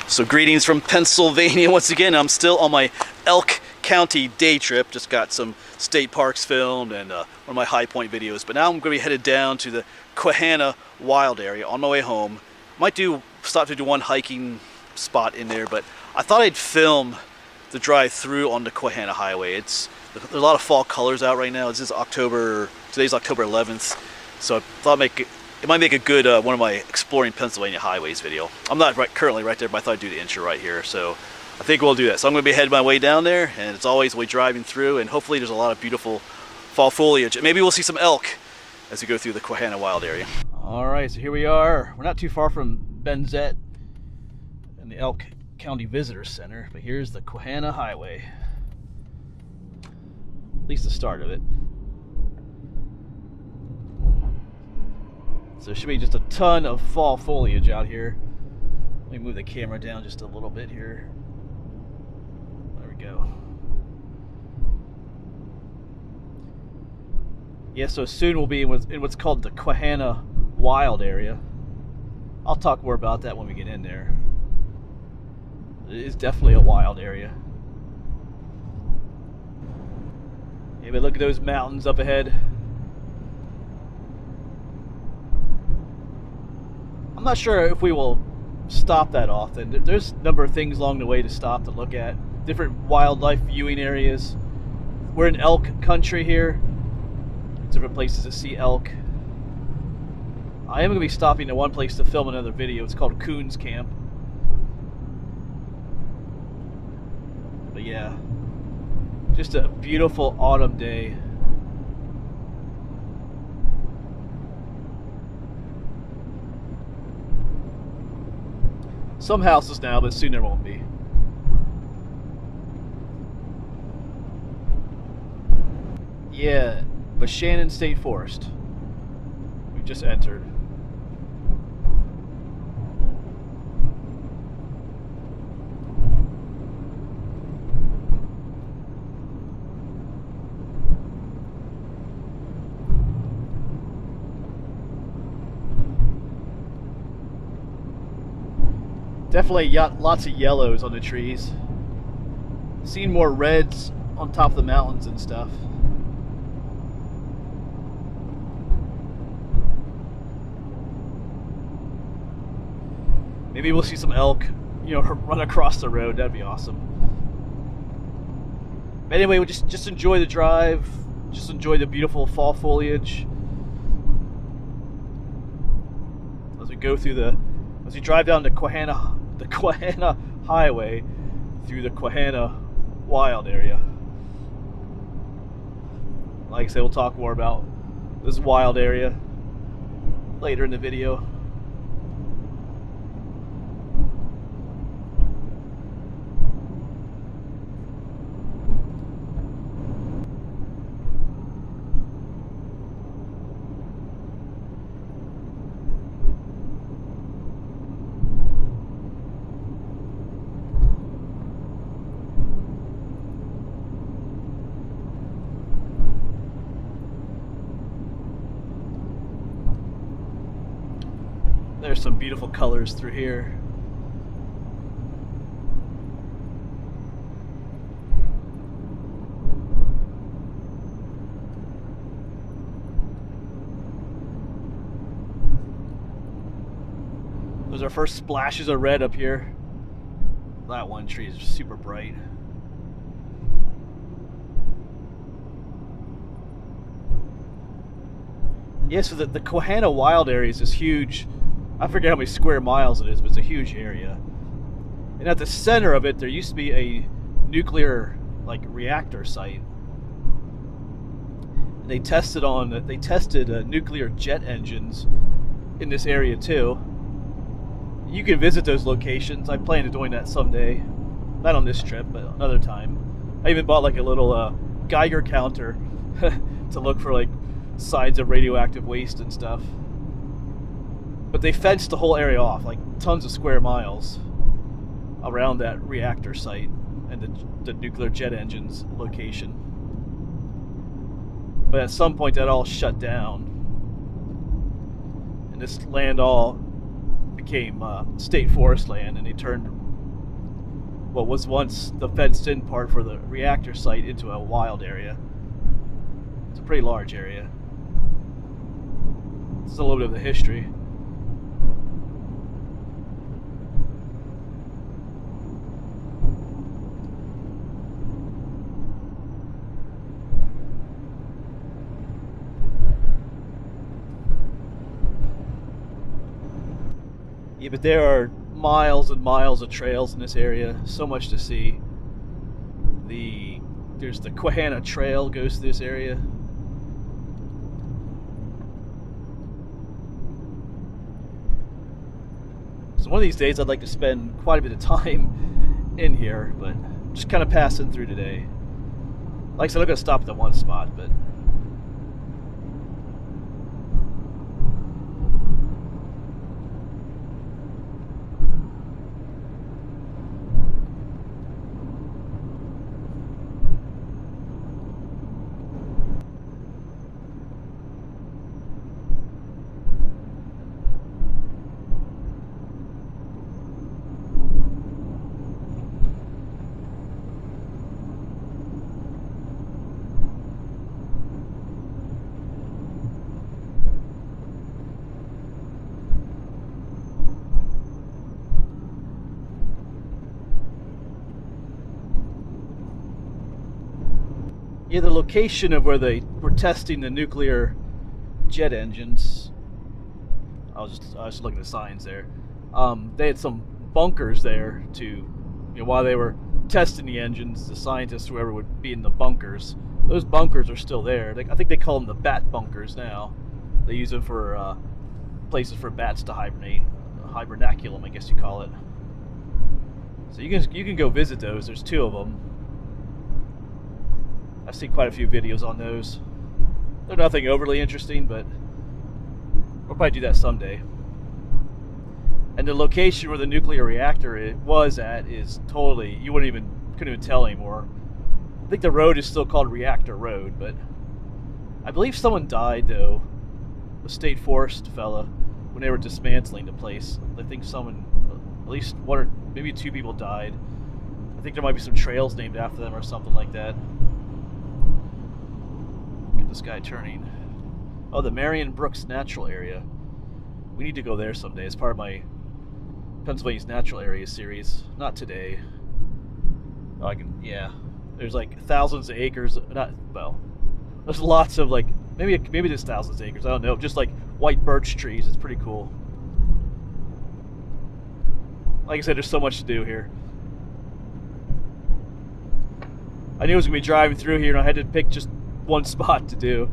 So greetings from Pennsylvania once again. I'm still on my Elk County day trip. Just got some state parks filmed and one of my high point videos. But now I'm going to be headed down to the Quehanna wild area on my way home. Might stop to do one hiking spot in there, but I thought I'd film the drive through on the Quehanna highway. There's a lot of fall colors out right now. Today's October 11th. So I thought it might make a good one of my exploring Pennsylvania highways video. I'm not currently right there, but I thought I'd do the intro right here. So I think we'll do that. So I'm going to be heading my way down there, and as always, we'll be driving through, and hopefully there's a lot of beautiful fall foliage. And maybe we'll see some elk as we go through the Quehanna wild area. All right, so here we are. We're not too far from Benzett and the Elk County Visitor Center, but here's the Quehanna Highway. At least the start of it. So there should be just a ton of fall foliage out here. Let me move the camera down just a little bit here. There we go. Yeah, so soon we'll be in what's called the Quehanna Wild Area. I'll talk more about that when we get in there. It is definitely a wild area. Yeah, but look at those mountains up ahead. I'm not sure if we will stop that often. There's a number of things along the way to stop to look at. Different wildlife viewing areas. We're in elk country here. Different places to see elk. I am going to be stopping at one place to film another video. It's called Coons Camp. But yeah, just a beautiful autumn day. Some houses now, but soon there won't be. Yeah, but Shannon State Forest. We've just entered. Definitely lots of yellows on the trees. Seen more reds on top of the mountains and stuff. Maybe we'll see some elk, run across the road. That'd be awesome. But anyway, we'll just enjoy the drive. Just enjoy the beautiful fall foliage. As we drive down the Quehanna Highway through the Quehanna Wild Area. Like I said, we'll talk more about this wild area later in the video. There's some beautiful colors through here. Those are first splashes of red up here. That one tree is super bright. Yeah, so the Quehanna Wild Area is this huge, I forget how many square miles it is, but it's a huge area. And at the center of it, there used to be a nuclear reactor site. And they tested nuclear jet engines in this area too. You can visit those locations. I plan on doing that someday. Not on this trip, but another time. I even bought a little Geiger counter to look for signs of radioactive waste and stuff. But they fenced the whole area off, tons of square miles around that reactor site and the nuclear jet engines location. But at some point that all shut down, and this land all became state forest land, and they turned what was once the fenced-in part for the reactor site into a wild area. It's a pretty large area. This is a little bit of the history. Yeah, but there are miles and miles of trails in this area. So much to see. There's the Quehanna Trail goes to this area. So one of these days I'd like to spend quite a bit of time in here, but just kind of passing through today. Like I said, I'm going to stop at the one spot, but yeah, the location of where they were testing the nuclear jet engines. I was just looking at the signs there. They had some bunkers there while they were testing the engines. The scientists, whoever, would be in the bunkers. Those bunkers are still there. I think they call them the bat bunkers now. They use them for places for bats to hibernate. Hibernaculum, I guess you call it. So you can go visit those. There's 2 of them. I've seen quite a few videos on those. They're nothing overly interesting, but we'll probably do that someday. And the location where the nuclear reactor was at is totally, couldn't even tell anymore. I think the road is still called Reactor Road, but I believe someone died though, a state forest fella, when they were dismantling the place. I think at least 1 or maybe 2 people died. I think there might be some trails named after them or something like that. This guy turning. Oh, the Marion Brooks Natural Area. We need to go there someday as part of my Pennsylvania's Natural Area series. Not today. Oh, yeah. There's like thousands of acres. There's lots of maybe there's thousands of acres. I don't know. Just like white birch trees. It's pretty cool. Like I said, there's so much to do here. I knew I was gonna be driving through here, and I had to pick just one spot to do.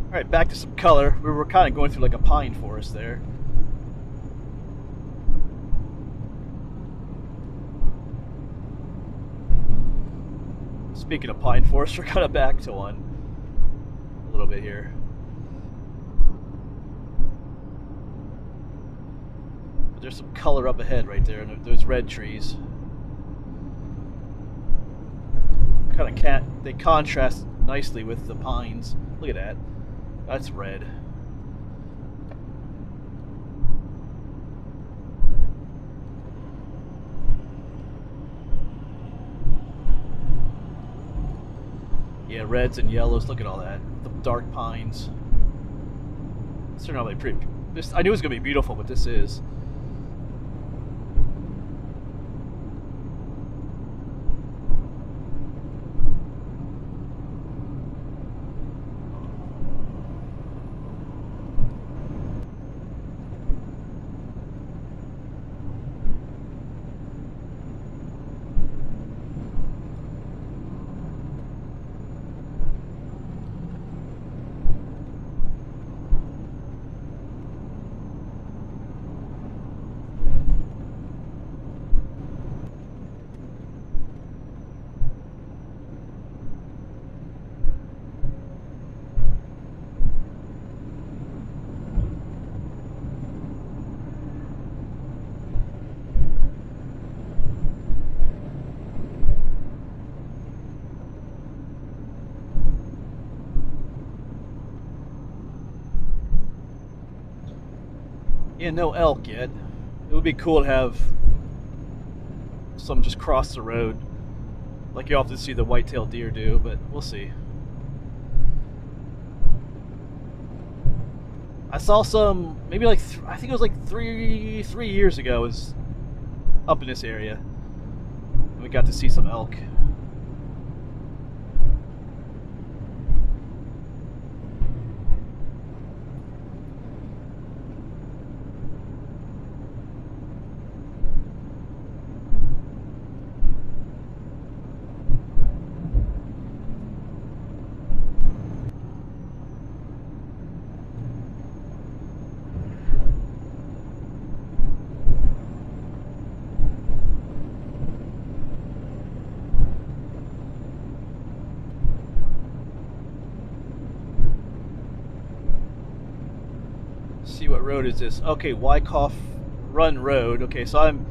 Alright, back to some color. We were kind of going through like a pine forest there. Speaking of pine forest, we're kind of back to one a little bit here. But there's some color up ahead right there, and those red trees. They contrast nicely with the pines. Look at that. That's red. Yeah, reds and yellows. Look at all that. The dark pines. It's turned out pretty. I knew it was gonna be beautiful, but this is. Yeah, no elk yet. would be cool to have some just cross the road, like you often see the white-tailed deer do, but we'll see. I saw some, maybe like, I think it was like three years ago, it was up in this area. And we got to see some elk. See, what road is this? Okay, Wyckoff Run Road. Okay, so I'm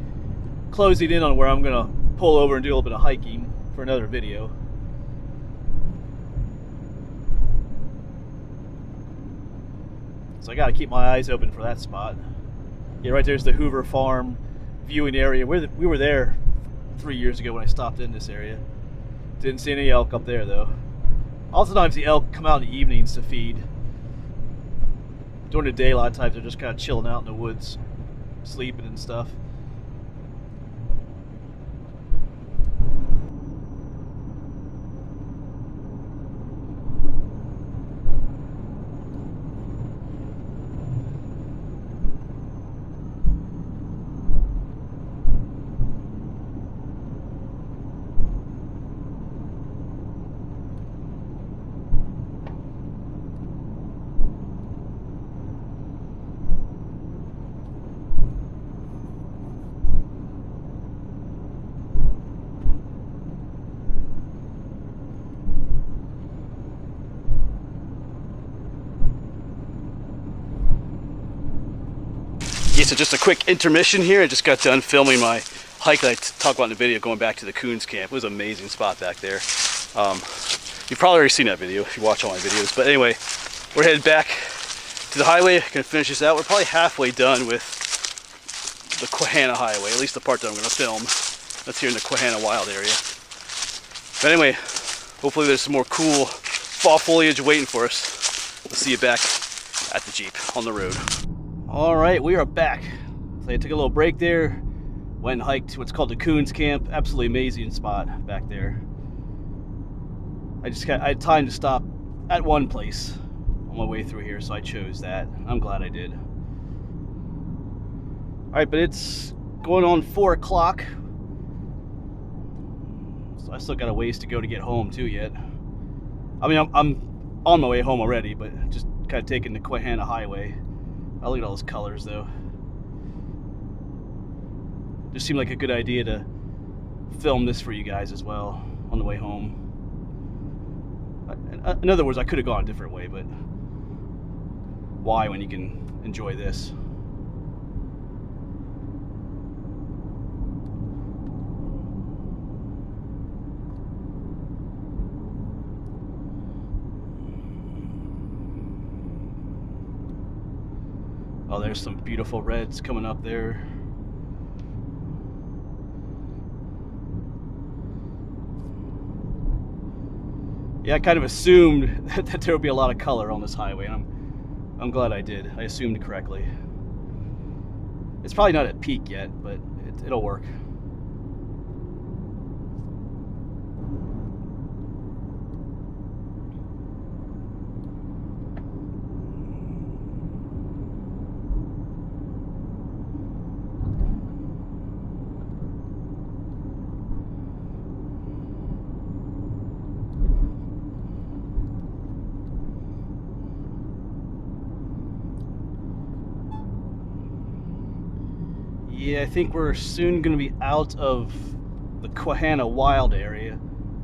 closing in on where I'm gonna pull over and do a little bit of hiking for another video. So I gotta keep my eyes open for that spot. Yeah, right there's the Hoover Farm viewing area. We were there 3 years ago when I stopped in this area. Didn't see any elk up there though. Oftentimes the elk come out in the evenings to feed. During the day, a lot of times they're just kind of chilling out in the woods, sleeping and stuff. Yeah, so just a quick intermission here. I just got done filming my hike that I talked about in the video going back to the Coons camp. It was an amazing spot back there. You've probably already seen that video if you watch all my videos. But anyway, we're headed back to the highway. Gonna finish this out. We're probably halfway done with the Quehanna highway, at least the part that I'm gonna film. That's here in the Quehanna wild area. But anyway, hopefully there's some more cool fall foliage waiting for us. We'll see you back at the Jeep on the road. All right, we are back. So I took a little break there, went and hiked to what's called the Coons camp. Absolutely amazing spot back there. I had time to stop at one place on my way through here, so I chose that. I'm glad I did. All right, but it's going on 4 o'clock. So I still got a ways to go to get home too yet. I mean, I'm on my way home already, but just kind of taking the Quehanna highway. I look at all those colors though. Just seemed like a good idea to film this for you guys as well on the way home. In other words, I could have gone a different way, but why when you can enjoy this? Oh, there's some beautiful reds coming up there. Yeah, I kind of assumed that there would be a lot of color on this highway, and I'm glad I did. I assumed correctly. It's probably not at peak yet, but it'll work. Yeah, I think we're soon going to be out of the Quehanna wild area.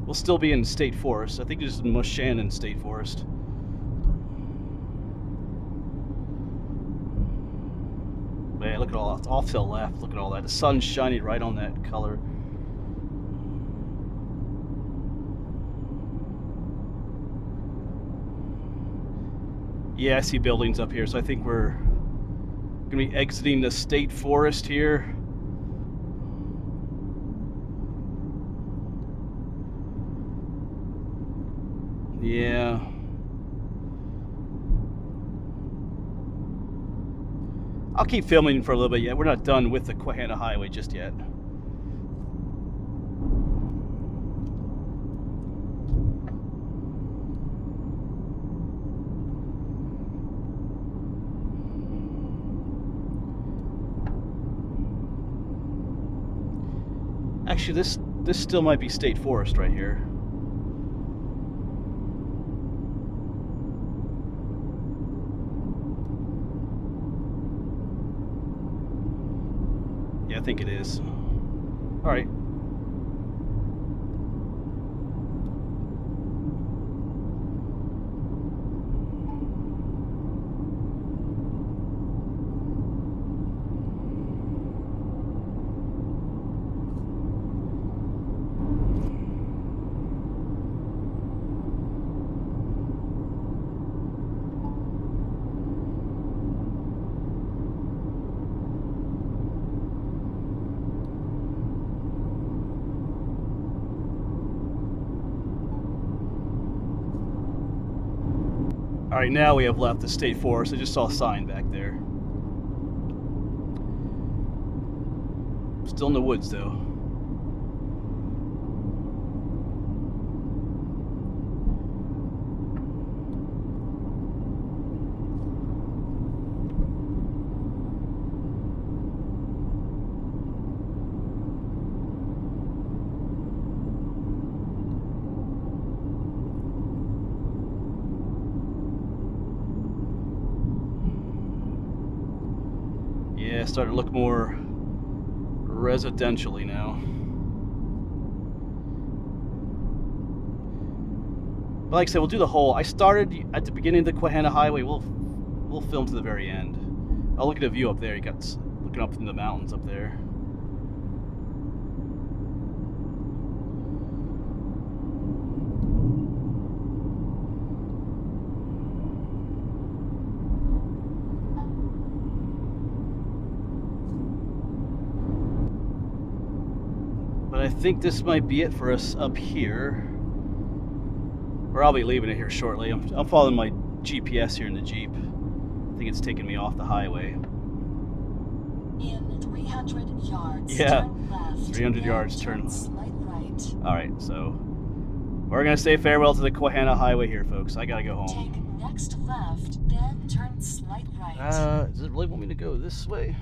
We'll still be in state forest. I think it's in Mushannon State Forest. Man, look at all that. It's off to the left. Look at all that. The sun's shining right on that color. Yeah, I see buildings up here, so I think we're Gonna be exiting the state forest here. Yeah. I'll keep filming for a little bit yet. We're not done with the Quehanna Highway just yet. Actually, this still might be state forest right here. Yeah, I think it is. All right. All right, now we have left the state forest. I just saw a sign back there. Still in the woods, though. Yeah, starting to look more residentially now. But like I said, we'll do the whole. I started at the beginning of the Quehanna Highway. We'll film to the very end. I'll look at the view up there. You got looking up from the mountains up there. I think this might be it for us up here. Or I'll be leaving it here shortly. I'm following my GPS here in the Jeep. I think it's taking me off the highway. In 300 yards, yeah, turn left. 300 yards, turn left. Slight right. Alright, so we're going to say farewell to the Quehanna Highway here, folks. I got to go home. Take next left, then turn slight right. Does it really want me to go this way?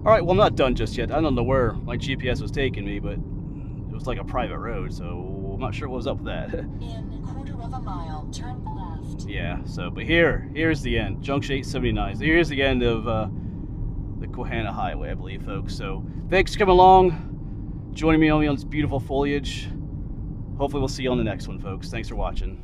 Alright, well, I'm not done just yet. I don't know where my GPS was taking me, but it was like a private road, so I'm not sure what was up with that. In a quarter of a mile, turn left. Yeah, so, but here's the end. Junction 879. So here's the end of the Quehanna Highway, I believe, folks. So thanks for coming along, joining me on this beautiful foliage. Hopefully we'll see you on the next one, folks. Thanks for watching.